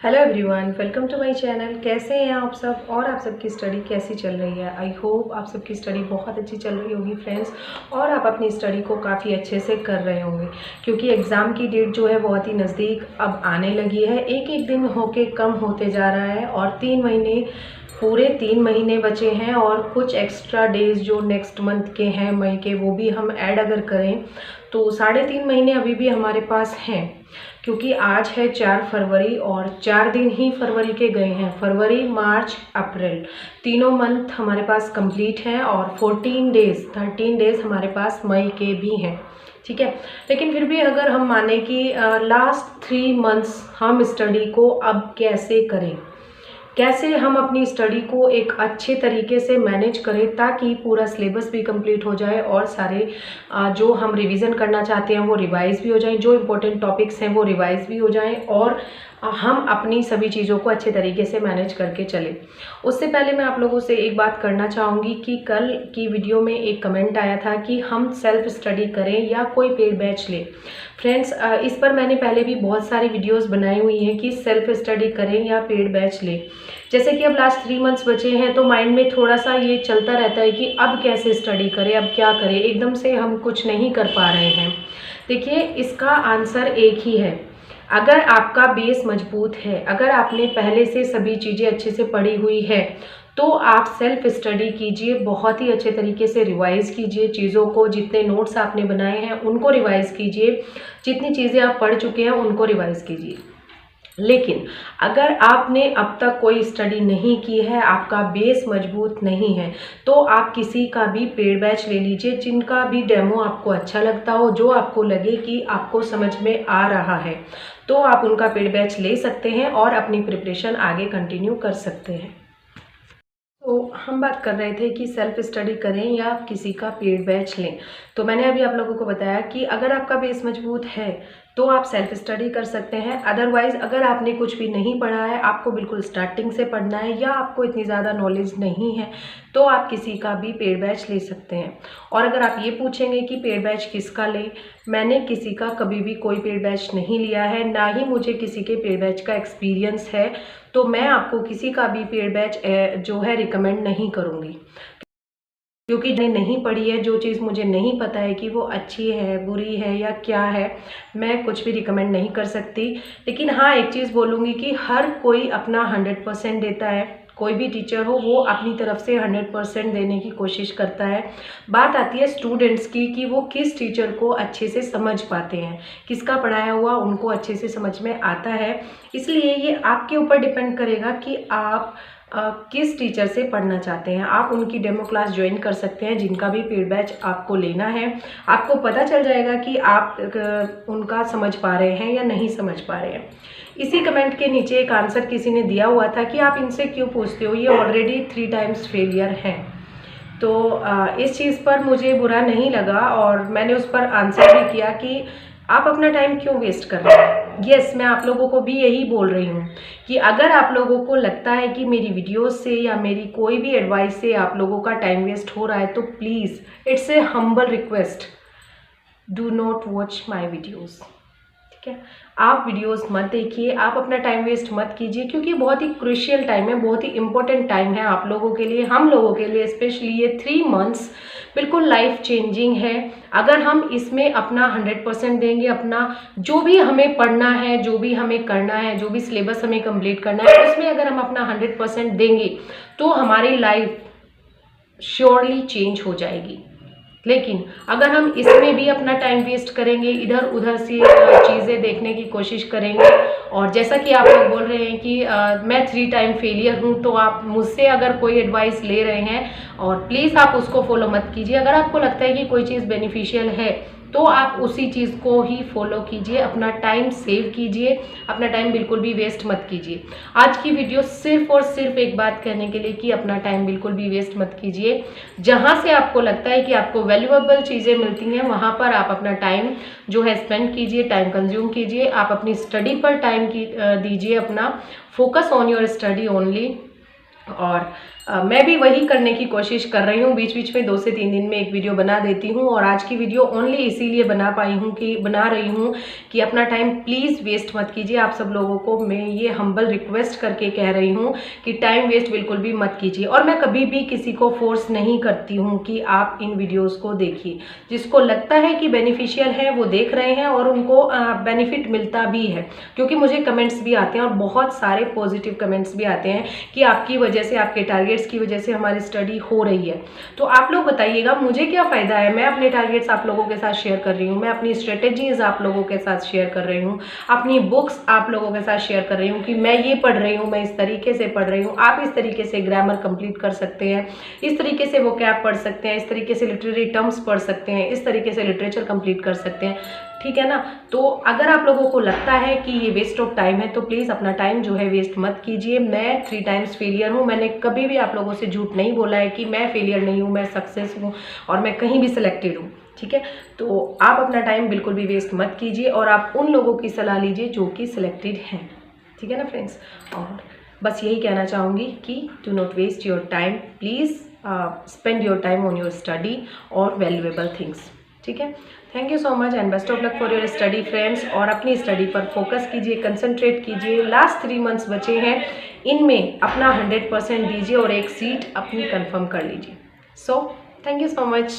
Hello everyone, welcome to my channel. कैसे हैं आप सब और आप सबकी स्टडी कैसी चल रही है। आई होप आप सबकी स्टडी बहुत अच्छी चल रही होगी फ्रेंड्स, और आप अपनी स्टडी को काफ़ी अच्छे से कर रहे होंगे क्योंकि एग्ज़ाम की डेट जो है बहुत ही नज़दीक अब आने लगी है। एक एक दिन होके कम होते जा रहा है और 3 महीने पूरे 3 महीने बचे हैं और कुछ एक्स्ट्रा डेज जो नेक्स्ट मंथ के हैं मई के, वो भी हम ऐड अगर करें तो 3.5 महीने अभी भी हमारे पास हैं क्योंकि आज है 4 फरवरी और 4 दिन ही फरवरी के गए हैं। फरवरी, मार्च, अप्रैल तीनों मंथ हमारे पास कंप्लीट हैं और 13 डेज हमारे पास मई के भी हैं। ठीक है, लेकिन फिर भी अगर हम माने कि लास्ट 3 मंथ्स हम स्टडी को अब कैसे करें, कैसे हम अपनी स्टडी को एक अच्छे तरीके से मैनेज करें ताकि पूरा सिलेबस भी कंप्लीट हो जाए और सारे जो हम रिवीजन करना चाहते हैं वो रिवाइज भी हो जाएं, जो इम्पोर्टेंट टॉपिक्स हैं वो रिवाइज भी हो जाएं और हम अपनी सभी चीज़ों को अच्छे तरीके से मैनेज करके चलें। उससे पहले मैं आप लोगों से एक बात करना चाहूँगी कि कल की वीडियो में एक कमेंट आया था कि हम सेल्फ स्टडी करें या कोई पेड बैच लें। फ्रेंड्स, इस पर मैंने पहले भी बहुत सारी वीडियोस बनाई हुई हैं कि सेल्फ स्टडी करें या पेड बैच लें। जैसे कि अब लास्ट 3 मंथ्स बचे हैं तो माइंड में थोड़ा सा ये चलता रहता है कि अब कैसे स्टडी करें, अब क्या करें, एकदम से हम कुछ नहीं कर पा रहे हैं। देखिए, इसका आंसर एक ही है। अगर आपका बेस मजबूत है, अगर आपने पहले से सभी चीज़ें अच्छे से पढ़ी हुई है तो आप सेल्फ स्टडी कीजिए, बहुत ही अच्छे तरीके से रिवाइज़ कीजिए चीज़ों को। जितने नोट्स आपने बनाए हैं उनको रिवाइज़ कीजिए, जितनी चीज़ें आप पढ़ चुके हैं उनको रिवाइज़ कीजिए। लेकिन अगर आपने अब तक कोई स्टडी नहीं की है, आपका बेस मजबूत नहीं है, तो आप किसी का भी पेड बैच ले लीजिए, जिनका भी डेमो आपको अच्छा लगता हो, जो आपको लगे कि आपको समझ में आ रहा है, तो आप उनका पेड बैच ले सकते हैं और अपनी प्रिपरेशन आगे कंटिन्यू कर सकते हैं। तो हम बात कर रहे थे कि सेल्फ स्टडी करें या किसी का पेड बैच लें। तो मैंने अभी आप लोगों को बताया कि अगर आपका बेस मजबूत है तो आप सेल्फ स्टडी कर सकते हैं। अदरवाइज़ अगर आपने कुछ भी नहीं पढ़ा है, आपको बिल्कुल स्टार्टिंग से पढ़ना है या आपको इतनी ज़्यादा नॉलेज नहीं है, तो आप किसी का भी पेड बैच ले सकते हैं। और अगर आप ये पूछेंगे कि पेड बैच किसका लें, मैंने किसी का कभी भी कोई पेड बैच नहीं लिया है, ना ही मुझे किसी के पेड बैच का एक्सपीरियंस है, तो मैं आपको किसी का भी पेड बैच जो है रिकमेंड नहीं करूँगी क्योंकि नहीं पढ़ी है, जो चीज़ मुझे नहीं पता है कि वो अच्छी है, बुरी है या क्या है, मैं कुछ भी रिकमेंड नहीं कर सकती। लेकिन हाँ, एक चीज़ बोलूँगी कि हर कोई अपना 100% देता है। कोई भी टीचर हो वो अपनी तरफ से 100% देने की कोशिश करता है। बात आती है स्टूडेंट्स की कि वो किस टीचर को अच्छे से समझ पाते हैं, किसका पढ़ाया हुआ उनको अच्छे से समझ में आता है। इसलिए ये आपके ऊपर डिपेंड करेगा कि आप किस टीचर से पढ़ना चाहते हैं। आप उनकी डेमो क्लास ज्वाइन कर सकते हैं, जिनका भी पेड बैच आपको लेना है। आपको पता चल जाएगा कि आप उनका समझ पा रहे हैं या नहीं समझ पा रहे हैं। इसी कमेंट के नीचे एक आंसर किसी ने दिया हुआ था कि आप इनसे क्यों पूछते हो, ये ऑलरेडी 3 टाइम्स फेलियर हैं। तो इस चीज़ पर मुझे बुरा नहीं लगा और मैंने उस पर आंसर भी किया कि आप अपना टाइम क्यों वेस्ट कर रहे हैं। यस, मैं आप लोगों को भी यही बोल रही हूँ कि अगर आप लोगों को लगता है कि मेरी वीडियोस से या मेरी कोई भी एडवाइस से आप लोगों का टाइम वेस्ट हो रहा है, तो please, it's a humble request, do not watch my videos. ठीक है, आप वीडियोस मत देखिए, आप अपना टाइम वेस्ट मत कीजिए क्योंकि बहुत ही क्रूशियल टाइम है, बहुत ही इम्पोर्टेंट टाइम है आप लोगों के लिए, हम लोगों के लिए स्पेशली। ये 3 मंथ्स बिल्कुल लाइफ चेंजिंग है। अगर हम इसमें अपना 100% देंगे, अपना जो भी हमें पढ़ना है, जो भी हमें करना है, जो भी सिलेबस हमें कंप्लीट करना है, उसमें अगर हम अपना 100% देंगे तो हमारी लाइफ श्योरली चेंज हो जाएगी। लेकिन अगर हम इसमें भी अपना टाइम वेस्ट करेंगे, इधर उधर से चीज़ें देखने की कोशिश करेंगे, और जैसा कि आप लोग बोल रहे हैं कि मैं 3 टाइम फेलियर हूँ, तो आप मुझसे अगर कोई एडवाइस ले रहे हैं और प्लीज़ आप उसको फॉलो मत कीजिए। अगर आपको लगता है कि कोई चीज़ बेनिफिशियल है तो आप उसी चीज़ को ही फॉलो कीजिए, अपना टाइम सेव कीजिए, अपना टाइम बिल्कुल भी वेस्ट मत कीजिए। आज की वीडियो सिर्फ और सिर्फ एक बात कहने के लिए कि अपना टाइम बिल्कुल भी वेस्ट मत कीजिए। जहाँ से आपको लगता है कि आपको वैल्यूएबल चीज़ें मिलती हैं, वहाँ पर आप अपना टाइम जो है स्पेंड कीजिए, टाइम कंज्यूम कीजिए। आप अपनी स्टडी पर टाइम दीजिए, अपना focus on your study only. और मैं भी वही करने की कोशिश कर रही हूँ। बीच बीच में 2 से 3 दिन में एक वीडियो बना देती हूँ, और आज की वीडियो ओनली इसीलिए बना रही हूँ कि अपना टाइम प्लीज़ वेस्ट मत कीजिए। आप सब लोगों को मैं ये हम्बल रिक्वेस्ट करके कह रही हूँ कि टाइम वेस्ट बिल्कुल भी मत कीजिए। और मैं कभी भी किसी को फोर्स नहीं करती हूँ कि आप इन वीडियोज़ को देखिए। जिसको लगता है कि बेनिफिशियल है वो देख रहे हैं और उनको बेनिफिट मिलता भी है, क्योंकि मुझे कमेंट्स भी आते हैं और बहुत सारे पॉजिटिव कमेंट्स भी आते हैं कि आपकी वजह से, आपके टारगेट्स की वजह से हमारी स्टडी हो रही है। तो आप लोग बताइएगा मुझे क्या फ़ायदा है। मैं अपने टारगेट्स आप लोगों के साथ शेयर कर रही हूँ, मैं अपनी स्ट्रेटेजीज आप लोगों के साथ शेयर कर रही हूँ, अपनी बुक्स आप लोगों के साथ शेयर कर रही हूँ कि मैं ये पढ़ रही हूँ, मैं इस तरीके से पढ़ रही हूँ। आप इस तरीके से ग्रामर कंप्लीट कर सकते हैं, इस तरीके से वोकैब पढ़ सकते हैं, इस तरीके से लिटरेरी टर्म्स पढ़ सकते हैं, इस तरीके से लिटरेचर कंप्लीट कर सकते हैं, ठीक है ना। तो अगर आप लोगों को लगता है कि ये वेस्ट ऑफ टाइम है तो प्लीज़ अपना टाइम जो है वेस्ट मत कीजिए। मैं 3 टाइम्स फेलियर हूँ। मैंने कभी भी आप लोगों से झूठ नहीं बोला है कि मैं फेलियर नहीं हूँ, मैं सक्सेस हूँ और मैं कहीं भी सिलेक्टेड हूँ, ठीक है। तो आप अपना टाइम बिल्कुल भी वेस्ट मत कीजिए और आप उन लोगों की सलाह लीजिए जो कि सिलेक्टेड हैं, ठीक है ना फ्रेंड्स। और बस यही कहना चाहूँगी कि do not waste your time, please spend your time on your study और वैल्यूएबल थिंग्स, ठीक है। Thank you so much and best of luck for your study friends. और अपनी स्टडी पर फोकस कीजिए, कंसंट्रेट कीजिए। लास्ट 3 मंथ्स बचे हैं, इनमें अपना 100% दीजिए और एक सीट अपनी कंफर्म कर लीजिए। So thank you so much.